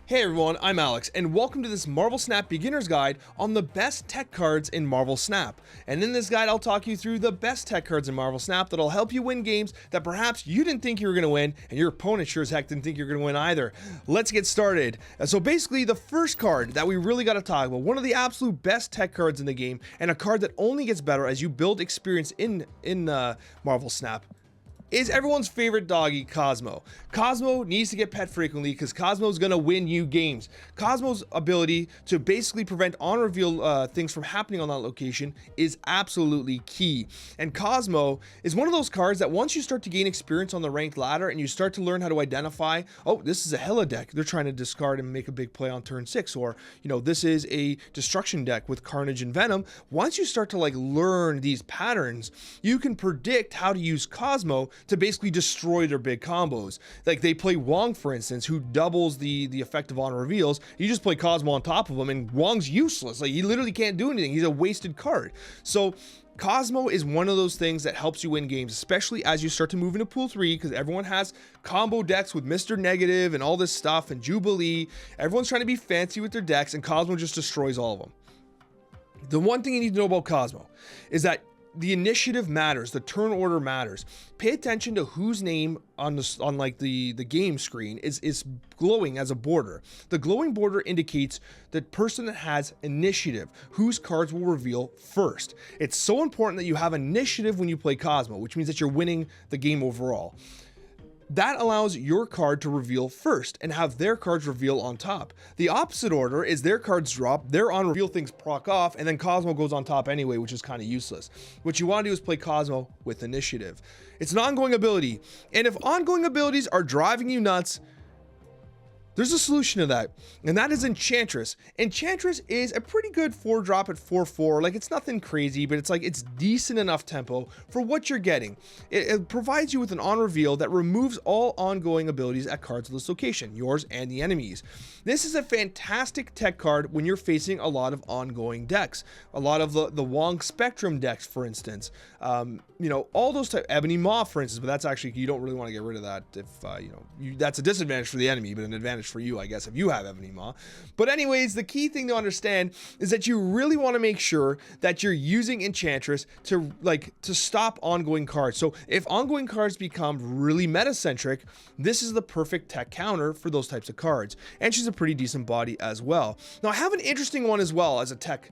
Hey everyone, I'm Alex, and welcome to this Marvel Snap Beginner's Guide on the best tech cards in Marvel Snap. And in this guide, I'll talk you through the best tech cards in Marvel Snap that'll help you win games that perhaps you didn't think you were going to win, and your opponent sure as heck didn't think you were going to win either. Let's get started. So basically, the first card that we really got to talk about, one of the absolute best tech cards in the game, and a card that only gets better as you build experience in Marvel Snap, is everyone's favorite doggy, Cosmo. Cosmo needs to get pet frequently because Cosmo's gonna win you games. Cosmo's ability to basically prevent on-reveal things from happening on that location is absolutely key. And Cosmo is one of those cards that once you start to gain experience on the ranked ladder and you start to learn how to identify, oh, this is a Hela deck, they're trying to discard and make a big play on turn 6, or, you know, this is a destruction deck with Carnage and Venom. Once you start to learn these patterns, you can predict how to use Cosmo to basically destroy their big combos. Like they play Wong, for instance, who doubles the effect of on reveals. You just play Cosmo on top of him and Wong's useless. Like he literally can't do anything. He's a wasted card. So Cosmo is one of those things that helps you win games, especially as you start to move into Pool 3, because everyone has combo decks with Mr. Negative and all this stuff and Jubilee. Everyone's trying to be fancy with their decks, and Cosmo just destroys all of them. The one thing you need to know about Cosmo is that the initiative matters, the turn order matters. Pay attention to whose name on the game screen is glowing as a border. The glowing border indicates the person that has initiative, whose cards will reveal first. It's so important that you have initiative when you play Cosmo, which means that you're winning the game overall. That allows your card to reveal first and have their cards reveal on top. The opposite order is their cards drop, their on reveal things proc off, and then Cosmo goes on top anyway, which is kind of useless. What you want to do is play Cosmo with initiative. It's an ongoing ability, and if ongoing abilities are driving you nuts, there's a solution to that, and that is Enchantress. Enchantress is a pretty good 4-drop at 4/4. Like, it's nothing crazy, but it's decent enough tempo for what you're getting. It provides you with an on reveal that removes all ongoing abilities at cards of this location, yours and the enemy's. This is a fantastic tech card when you're facing a lot of ongoing decks. A lot of the Wong Spectrum decks, for instance. You know, all those type, Ebony Maw, for instance, but that's actually, you don't really want to get rid of that if, that's a disadvantage for the enemy, but an advantage for you, I guess, if you have Ebony Maw. But anyways, the key thing to understand is that you really want to make sure that you're using Enchantress to stop ongoing cards. So if ongoing cards become really meta-centric, this is the perfect tech counter for those types of cards. And she's a pretty decent body as well. Now I have an interesting one as well as a tech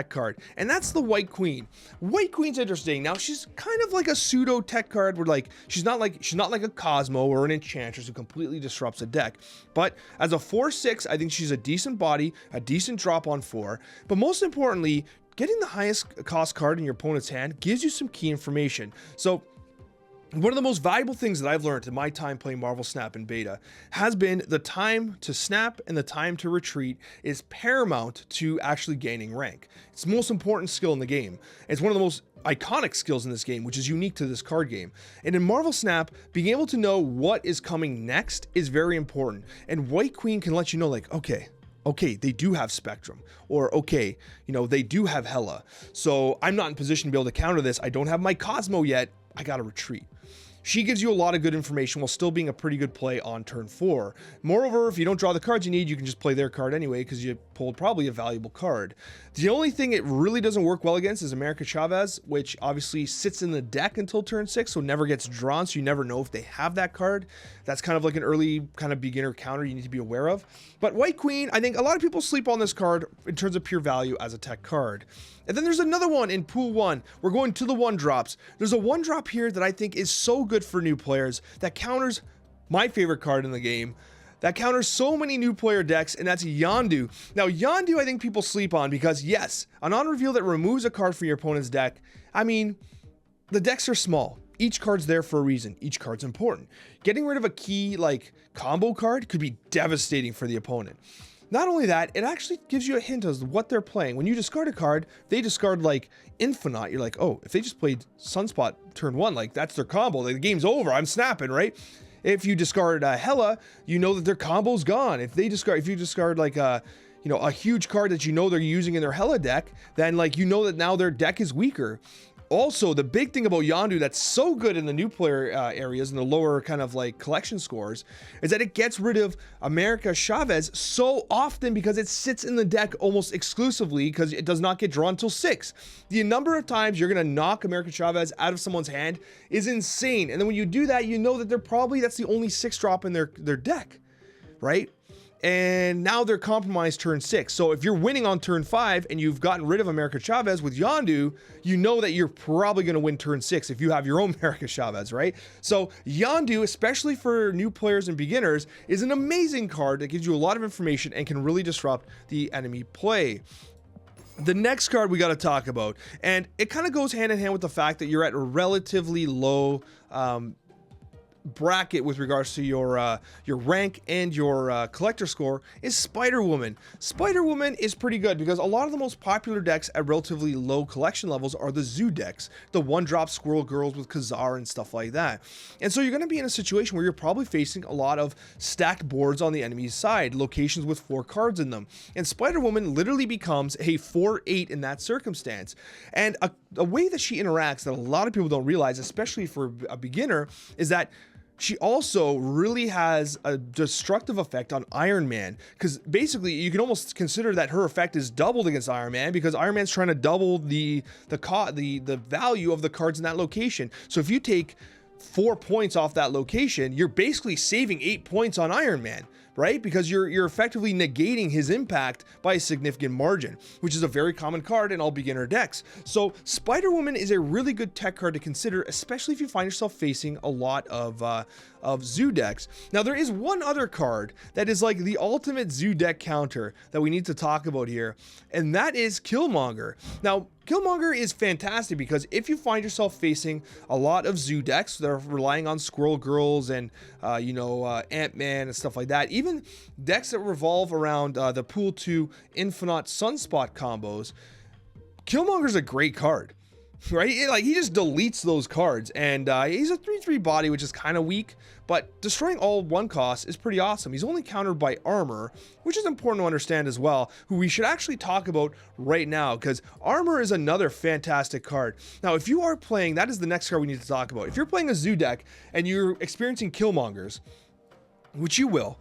card, and that's the White Queen. White Queen's interesting. Now she's kind of like a pseudo tech card where she's not like a Cosmo or an Enchantress who completely disrupts a deck. But as a 4/6, I think she's a decent body, a decent drop on 4. But most importantly, getting the highest cost card in your opponent's hand gives you some key information. So one of the most valuable things that I've learned in my time playing Marvel Snap in beta has been the time to snap and the time to retreat is paramount to actually gaining rank. It's the most important skill in the game. It's one of the most iconic skills in this game, which is unique to this card game. And in Marvel Snap, being able to know what is coming next is very important. And White Queen can let you know, okay, they do have Spectrum, or okay, they do have Hela. So I'm not in position to be able to counter this. I don't have my Cosmo yet. I gotta retreat. She gives you a lot of good information while still being a pretty good play on turn 4. Moreover, if you don't draw the cards you need, you can just play their card anyway because you pulled probably a valuable card. The only thing it really doesn't work well against is America Chavez, which obviously sits in the deck until turn 6, so never gets drawn, so you never know if they have that card. That's kind of like an early kind of beginner counter you need to be aware of. But White Queen, I think a lot of people sleep on this card in terms of pure value as a tech card. And then there's another one in Pool 1. We're going to the 1-drops. There's a 1-drop here that I think is so good for new players that counters my favorite card in the game. That counters so many new player decks, and that's Yondu. Now, Yondu I think people sleep on because, yes, an on-reveal that removes a card from your opponent's deck, I mean, the decks are small. Each card's there for a reason. Each card's important. Getting rid of a key, combo card could be devastating for the opponent. Not only that, it actually gives you a hint as to what they're playing. When you discard a card, they discard Infinite. You're like, oh, if they just played Sunspot turn 1, that's their combo. The game's over. I'm snapping, right? If you discard Hela, you know that their combo's gone. If you discard a huge card that they're using in their Hela deck, then that now their deck is weaker. Also, the big thing about Yondu that's so good in the new player areas and the lower kind of like collection scores is that it gets rid of America Chavez so often because it sits in the deck almost exclusively because it does not get drawn until 6. The number of times you're going to knock America Chavez out of someone's hand is insane. And then when you do that, you know that that's the only 6 drop in their deck, right? And now they're compromised turn 6. So if you're winning on turn 5 and you've gotten rid of America Chavez with Yondu, you know that you're probably going to win turn 6 if you have your own America Chavez, right? So Yondu, especially for new players and beginners, is an amazing card that gives you a lot of information and can really disrupt the enemy play. The next card we got to talk about, and it kind of goes hand in hand with the fact that you're at a relatively low bracket with regards to your rank and your collector score, is Spiderwoman. Spiderwoman is pretty good because a lot of the most popular decks at relatively low collection levels are the zoo decks, the 1-drop Squirrel Girls with Kazar and stuff like that. And so you're going to be in a situation where you're probably facing a lot of stacked boards on the enemy's side, locations with 4 cards in them. And Spiderwoman literally becomes a 4/8 in that circumstance. And a way that she interacts that a lot of people don't realize, especially for a beginner, is that she also really has a destructive effect on Iron Man, because basically you can almost consider that her effect is doubled against Iron Man because Iron Man's trying to double the value of the cards in that location. So if you take 4 points off that location, you're basically saving 8 points on Iron Man, right? Because you're effectively negating his impact by a significant margin, which is a very common card in all beginner decks. So Spiderwoman is a really good tech card to consider, especially if you find yourself facing a lot of zoo decks. Now there is one other card that is like the ultimate zoo deck counter that we need to talk about here, and that is Killmonger. Now Killmonger is fantastic because if you find yourself facing a lot of zoo decks that are relying on Squirrel Girls and Ant-Man and stuff like that, even decks that revolve around the Pool 2 Infinite Sunspot combos, Killmonger's a great card, right? He just deletes those cards, and he's a 3/3 body, which is kind of weak, but destroying all 1 cost is pretty awesome. He's only countered by armor, which is important to understand as well, who we should actually talk about right now, because armor is another fantastic card. Now, if you are playing, that is the next card we need to talk about. If you're playing a zoo deck and you're experiencing Killmongers, which you will,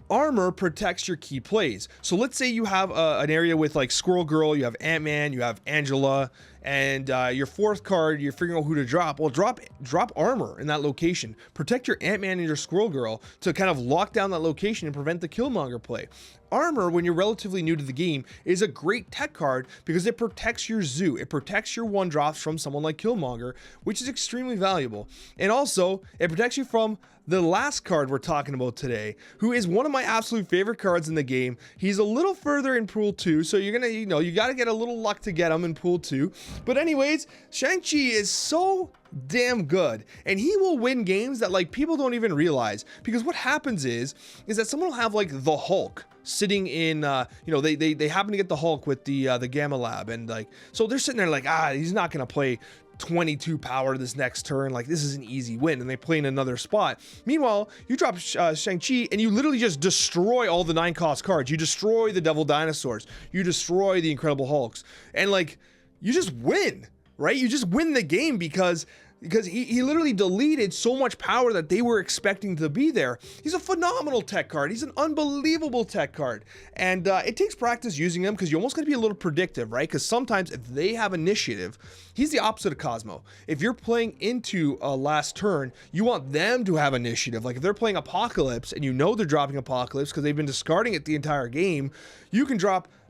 armor protects your key plays. So let's say you have an area with like Squirrel Girl, you have Ant-Man, you have Angela, and your 4th card, you're figuring out who to drop. Well, drop armor in that location. Protect your Ant-Man and your Squirrel Girl to kind of lock down that location and prevent the Killmonger play. Armor, when you're relatively new to the game, is a great tech card because it protects your zoo. It protects your 1-drops from someone like Killmonger, which is extremely valuable. And also, it protects you from the last card we're talking about today, who is one of my absolute favorite cards in the game. He's a little further in Pool 2, so you're gonna, you gotta get a little luck to get him in Pool 2. But anyways, Shang Chi is so damn good, and he will win games that like people don't even realize, because what happens is that someone will have like the Hulk sitting in they happen to get the Hulk with the Gamma Lab, and like, so they're sitting there like, he's not gonna play 22 power this next turn, like this is an easy win, and they play in another spot. Meanwhile, you drop Shang-Chi and you literally just destroy all the 9-cost cards. You destroy the Devil Dinosaurs, you destroy the Incredible Hulks, and like you just win, right? You just win the game because he literally deleted so much power that they were expecting to be there. He's a phenomenal tech card. He's an unbelievable tech card. And it takes practice using him because you almost got to be a little predictive, right? Because sometimes if they have initiative, he's the opposite of Cosmo. If you're playing into a last turn, you want them to have initiative. Like if they're playing Apocalypse and you know they're dropping Apocalypse because they've been discarding it the entire game, you can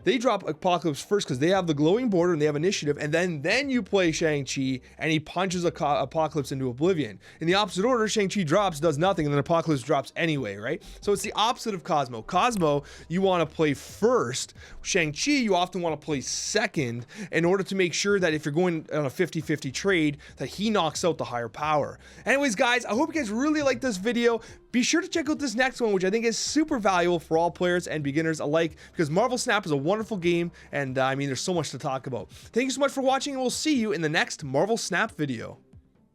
they drop Apocalypse first because they have the glowing border and they have initiative, and then you play Shang-Chi and he punches Apocalypse into oblivion. In the opposite order, Shang-Chi drops, does nothing, and then Apocalypse drops anyway, right? So it's the opposite of Cosmo. Cosmo, you want to play first. Shang-Chi, you often want to play second in order to make sure that if you're going on a 50-50 trade, that he knocks out the higher power. Anyways, guys, I hope you guys really liked this video. Be sure to check out this next one, which I think is super valuable for all players and beginners alike, because Marvel Snap is a wonderful game, and I mean, there's so much to talk about. Thank you so much for watching, and we'll see you in the next Marvel Snap video.